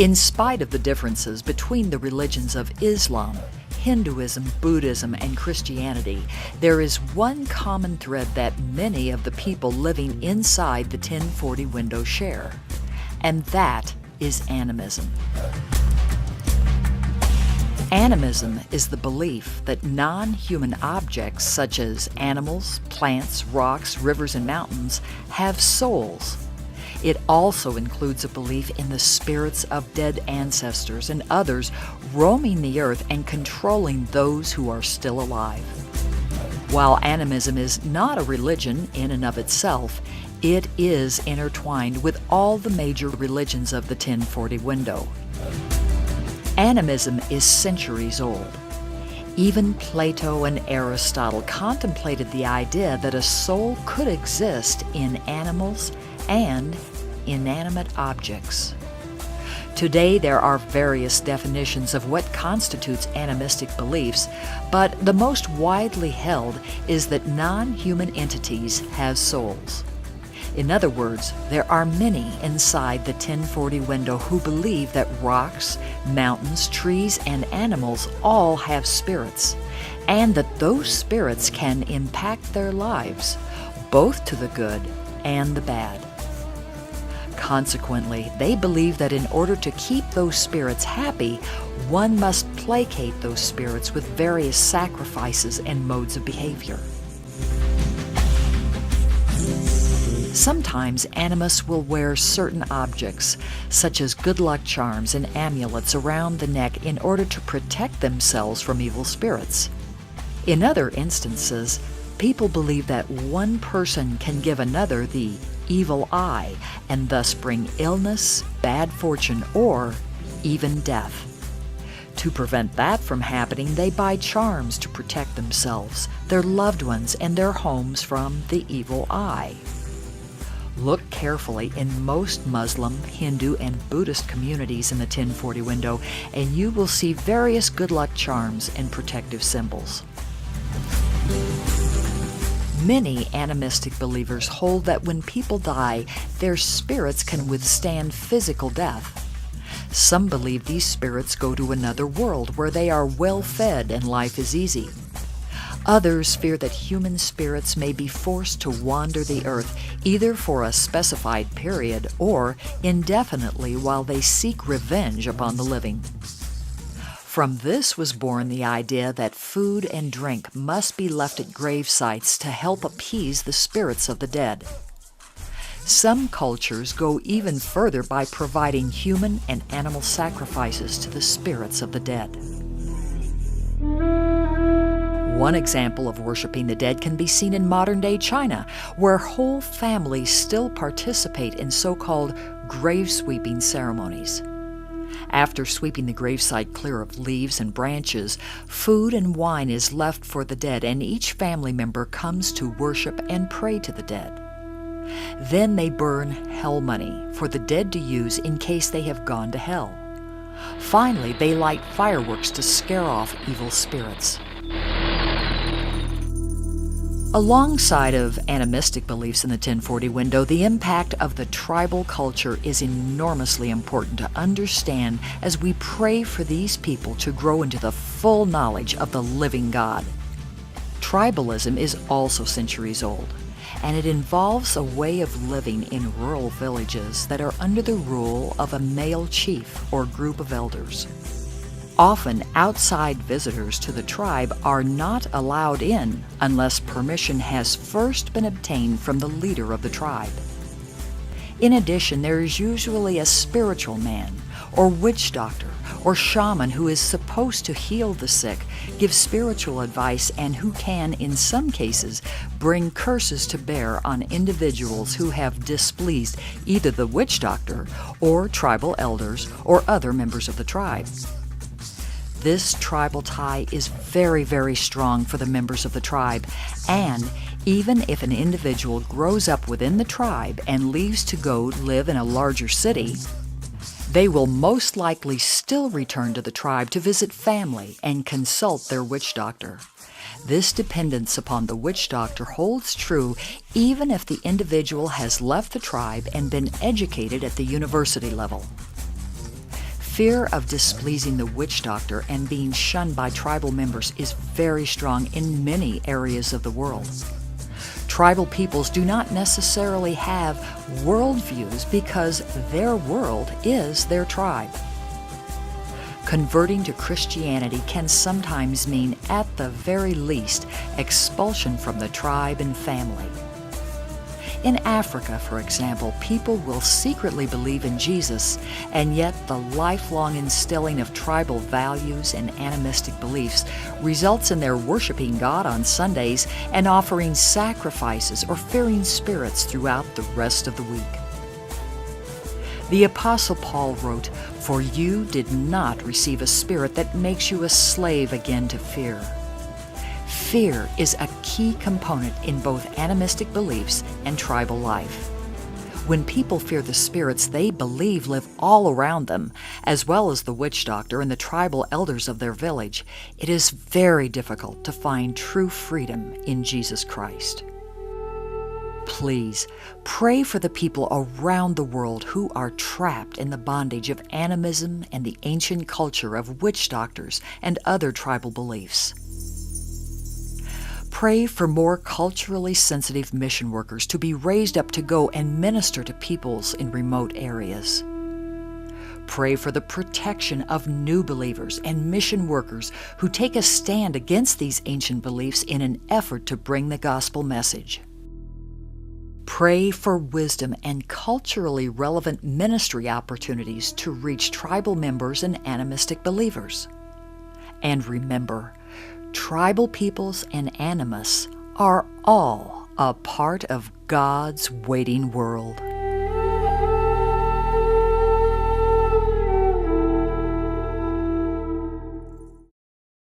In spite of the differences between the religions of Islam, Hinduism, Buddhism, and Christianity, there is one common thread that many of the people living inside the 1040 window share, and that is animism. Animism is the belief that non-human objects such as animals, plants, rocks, rivers, and mountains have souls. It also includes a belief in the spirits of dead ancestors and others roaming the earth and controlling those who are still alive. While animism is not a religion in and of itself, it is intertwined with all the major religions of the 1040 window. Animism is centuries old. Even Plato and Aristotle contemplated the idea that a soul could exist in animals and inanimate objects. Today, there are various definitions of what constitutes animistic beliefs, but the most widely held is that non-human entities have souls. In other words, there are many inside the 1040 window who believe that rocks, mountains, trees, and animals all have spirits, and that those spirits can impact their lives, both to the good and the bad. Consequently, they believe that in order to keep those spirits happy, one must placate those spirits with various sacrifices and modes of behavior. Sometimes animists will wear certain objects, such as good luck charms and amulets around the neck in order to protect themselves from evil spirits. In other instances, people believe that one person can give another the evil eye and thus bring illness, bad fortune, or even death. To prevent that from happening, they buy charms to protect themselves, their loved ones, and their homes from the evil eye. Look carefully in most Muslim, Hindu, and Buddhist communities in the 1040 window, and you will see various good luck charms and protective symbols. Many animistic believers hold that when people die, their spirits can withstand physical death. Some believe these spirits go to another world where they are well fed and life is easy. Others fear that human spirits may be forced to wander the earth either for a specified period or indefinitely while they seek revenge upon the living. From this was born the idea that food and drink must be left at grave sites to help appease the spirits of the dead. Some cultures go even further by providing human and animal sacrifices to the spirits of the dead. One example of worshiping the dead can be seen in modern-day China, where whole families still participate in so-called grave-sweeping ceremonies. After sweeping the gravesite clear of leaves and branches, food and wine is left for the dead, and each family member comes to worship and pray to the dead. Then they burn hell money for the dead to use in case they have gone to hell. Finally, they light fireworks to scare off evil spirits. Alongside of animistic beliefs in the 1040 window, the impact of the tribal culture is enormously important to understand as we pray for these people to grow into the full knowledge of the living God. Tribalism is also centuries old, and it involves a way of living in rural villages that are under the rule of a male chief or group of elders. Often, outside visitors to the tribe are not allowed in unless permission has first been obtained from the leader of the tribe. In addition, there is usually a spiritual man, or witch doctor, or shaman who is supposed to heal the sick, give spiritual advice, and who can, in some cases, bring curses to bear on individuals who have displeased either the witch doctor, or tribal elders, or other members of the tribe. This tribal tie is very, very strong for the members of the tribe, and even if an individual grows up within the tribe and leaves to go live in a larger city, they will most likely still return to the tribe to visit family and consult their witch doctor. This dependence upon the witch doctor holds true even if the individual has left the tribe and been educated at the university level. Fear of displeasing the witch doctor and being shunned by tribal members is very strong in many areas of the world. Tribal peoples do not necessarily have worldviews because their world is their tribe. Converting to Christianity can sometimes mean, at the very least, expulsion from the tribe and family. In Africa, for example, people will secretly believe in Jesus, and yet the lifelong instilling of tribal values and animistic beliefs results in their worshiping God on Sundays and offering sacrifices or fearing spirits throughout the rest of the week. The Apostle Paul wrote, "For you did not receive a spirit that makes you a slave again to fear." Fear is a key component in both animistic beliefs and tribal life. When people fear the spirits they believe live all around them, as well as the witch doctor and the tribal elders of their village, it is very difficult to find true freedom in Jesus Christ. Please pray for the people around the world who are trapped in the bondage of animism and the ancient culture of witch doctors and other tribal beliefs. Pray for more culturally sensitive mission workers to be raised up to go and minister to peoples in remote areas. Pray for the protection of new believers and mission workers who take a stand against these ancient beliefs in an effort to bring the gospel message. Pray for wisdom and culturally relevant ministry opportunities to reach tribal members and animistic believers. And remember, tribal peoples and animists are all a part of God's waiting world.